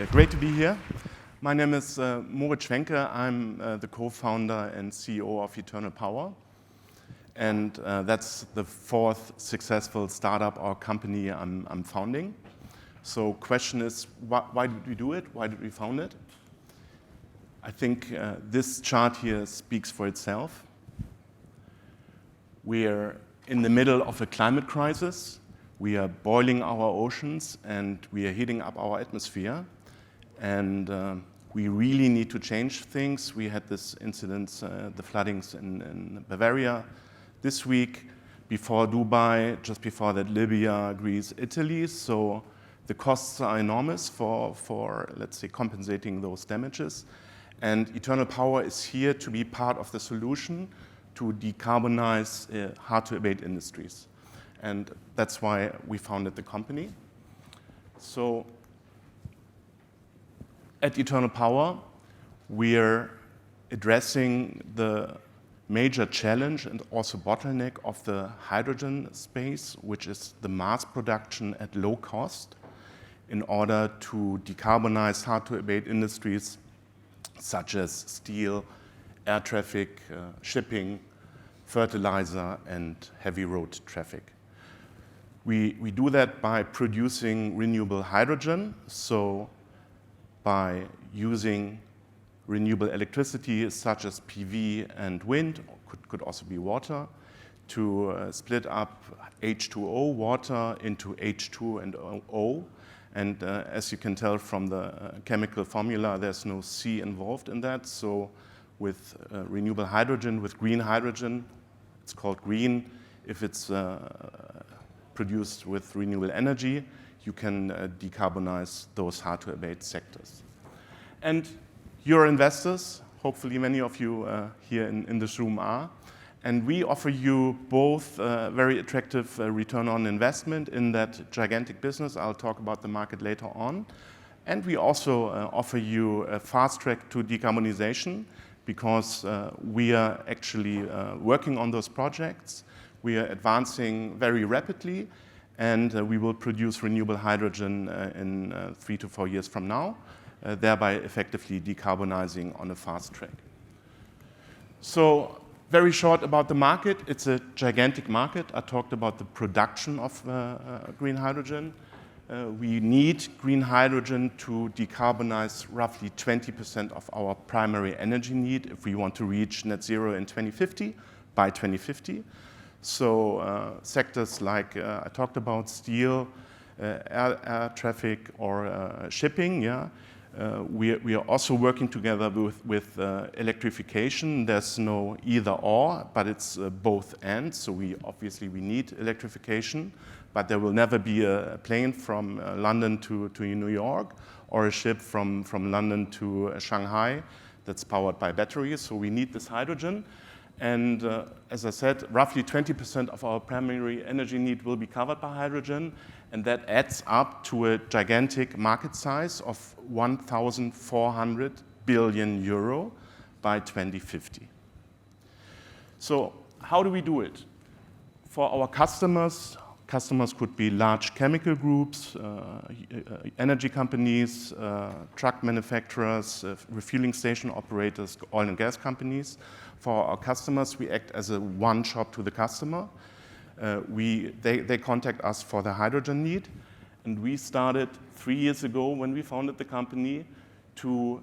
Yeah, great to be here. My name is Moritz Schwencke. I'm the co-founder and CEO of Eternal Power. And that's the fourth successful startup or company I'm founding. So question is, why did we do it? Why did we found it? I think this chart here speaks for itself. We're in the middle of a climate crisis. We are boiling our oceans and we are heating up our atmosphere. And we really need to change things. We had this incident, the floodings in Bavaria this week, before Dubai, just before that Libya, Greece, Italy. So the costs are enormous for let's say, compensating those damages. And Eternal Power is here to be part of the solution to decarbonize hard-to-abate industries. And that's why we founded the company. So at Eternal Power, we're addressing the major challenge and also bottleneck of the hydrogen space, which is the mass production at low cost in order to decarbonize hard-to-abate industries such as steel, air traffic, shipping, fertilizer, and heavy road traffic. We do that by producing renewable hydrogen, so by using renewable electricity such as PV and wind, or could also be water, to split up H2O, water, into H2 and O. And as you can tell from the chemical formula, there's no C involved in that. So with renewable hydrogen, with green hydrogen, it's called green. If it's produced with renewable energy, you can decarbonize those hard-to-abate sectors. And you're investors, hopefully many of you here in this room are, and we offer you both very attractive return on investment in that gigantic business. I'll talk about the market later on. And we also offer you a fast track to decarbonization because we are actually working on those projects. We are advancing very rapidly, and we will produce renewable hydrogen in 3 to 4 years from now, thereby effectively decarbonizing on a fast track. So very short about the market. It's a gigantic market. I talked about the production of green hydrogen. We need green hydrogen to decarbonize roughly 20% of our primary energy need if we want to reach net zero in 2050, by 2050. So sectors like I talked about, steel, air traffic, or shipping. Yeah, we are also working together with electrification. There's no either or, but it's both and. So we need electrification, but there will never be a plane from London to New York or a ship from London to Shanghai that's powered by batteries. So we need this hydrogen. And as I said, roughly 20% of our primary energy need will be covered by hydrogen, and that adds up to a gigantic market size of 1,400 billion euro by 2050. So how do we do it? For our customers could be large chemical groups, energy companies, truck manufacturers, refueling station operators, oil and gas companies. For our customers, we act as a one-shop to the customer. They contact us for the hydrogen need, and we started 3 years ago when we founded the company to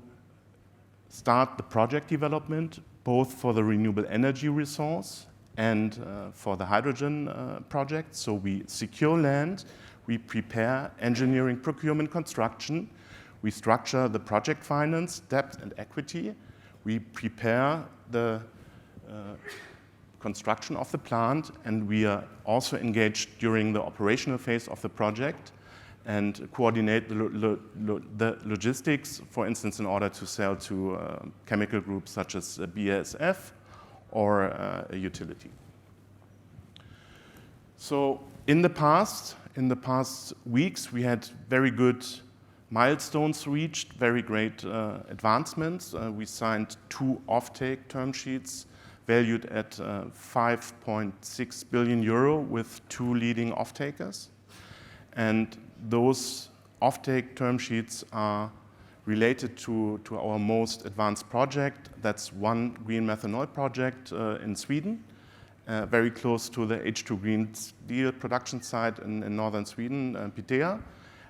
start the project development, both for the renewable energy resource and for the hydrogen project. So we secure land, we prepare engineering, procurement, construction, we structure the project finance, debt and equity, we prepare the construction of the plant, and we are also engaged during the operational phase of the project and coordinate the logistics, for instance, in order to sell to chemical groups such as BASF or a utility. So in the past weeks, we had very good milestones reached, very great advancements. We signed 2 offtake term sheets valued at 5.6 billion euro with 2 leading offtakers. And those offtake term sheets are related to our most advanced project. That's one green methanol project in Sweden, very close to the H2 Green Steel production site in northern Sweden, Piteå.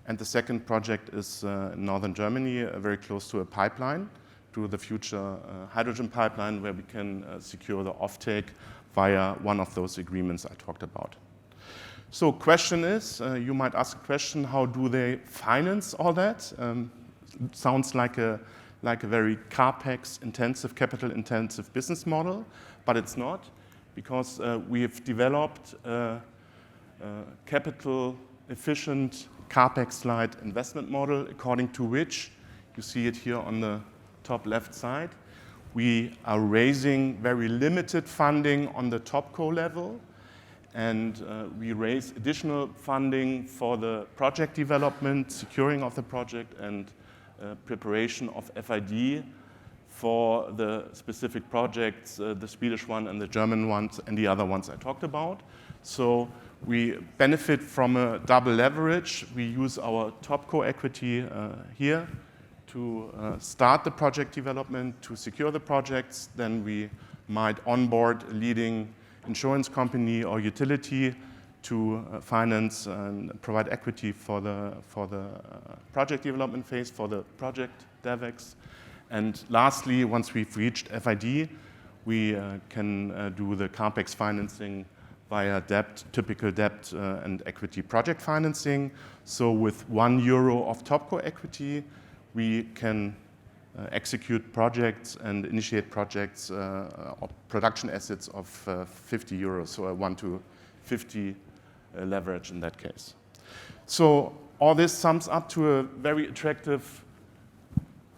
And the second project is in northern Germany, very close to a pipeline, to the future hydrogen pipeline, where we can secure the offtake via one of those agreements I talked about. So question is, you might ask a question, how do they finance all that? Sounds like a very CapEx intensive, capital intensive business model, but it's not, because we have developed a capital efficient CapEx light investment model, according to which, you see it here on the top left side, we are raising very limited funding on the topco level, and we raise additional funding for the project development, securing of the project, and preparation of FID for the specific projects, the Swedish one and the German ones and the other ones I talked about. So we benefit from a double leverage. We use our topco equity here to start the project development, to secure the projects. Then we might onboard a leading insurance company or utility to finance and provide equity for the project development phase, for the project DevEx. And lastly, once we've reached FID, we can do the CapEx financing via debt, typical debt and equity project financing. So with €1 of topco equity, we can execute projects and initiate projects of production assets of €50, so a 1 to 50 leverage in that case. So all this sums up to a very attractive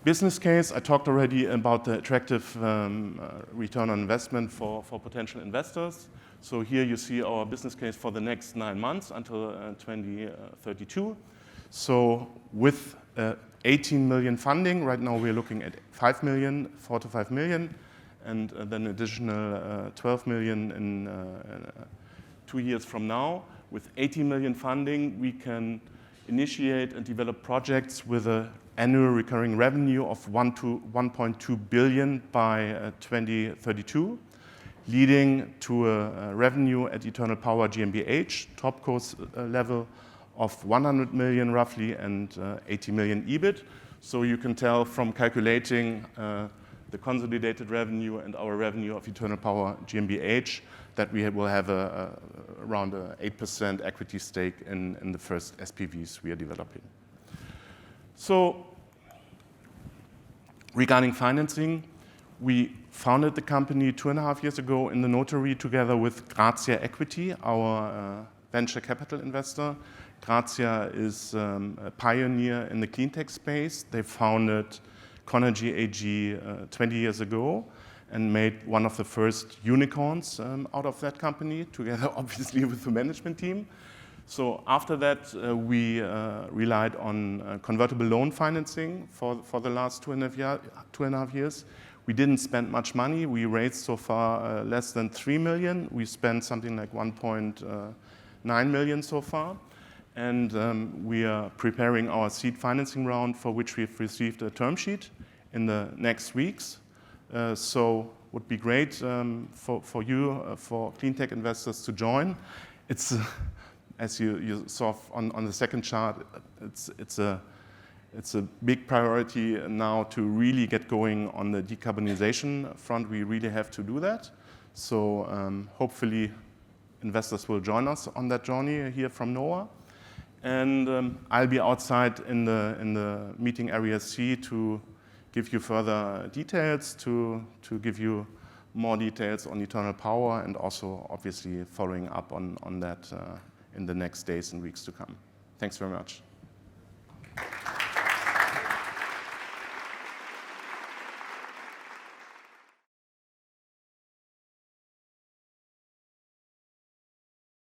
business case. I talked already about the attractive return on investment for potential investors. So here you see our business case for the next 9 months until 2032. So with 18 million funding, right now we're looking at 5 million, 4 to 5 million, and then additional 12 million in 2 years from now. With 18 million funding, we can initiate and develop projects with an annual recurring revenue of 1 to 1.2 billion by 2032, leading to a revenue at Eternal Power GmbH, topco's level of 100 million roughly and 80 million EBIT. So you can tell from calculating the consolidated revenue and our revenue of Eternal Power GmbH that we will have around an 8% equity stake in the first SPVs we are developing. So regarding financing, we founded the company 2.5 years ago in the notary together with Grazia Equity, our venture capital investor. Grazia is a pioneer in the clean tech space. They founded Conergy AG 20 years ago and made one of the first unicorns out of that company, together obviously with the management team. So after that, we relied on convertible loan financing for the last 2.5 years. We didn't spend much money. We raised so far less than 3 million. We spent something like 1.9 million so far. And we are preparing our seed financing round, for which we've received a term sheet in the next weeks. So would be great for you, for clean tech investors to join. It's, as you saw on the second chart, it's a big priority now to really get going on the decarbonization front. We really have to do that. So hopefully investors will join us on that journey here from NOAH. And I'll be outside in the meeting area C to give you further details, to give you more details on Eternal Power, and also obviously following up on that in the next days and weeks to come. Thanks very much.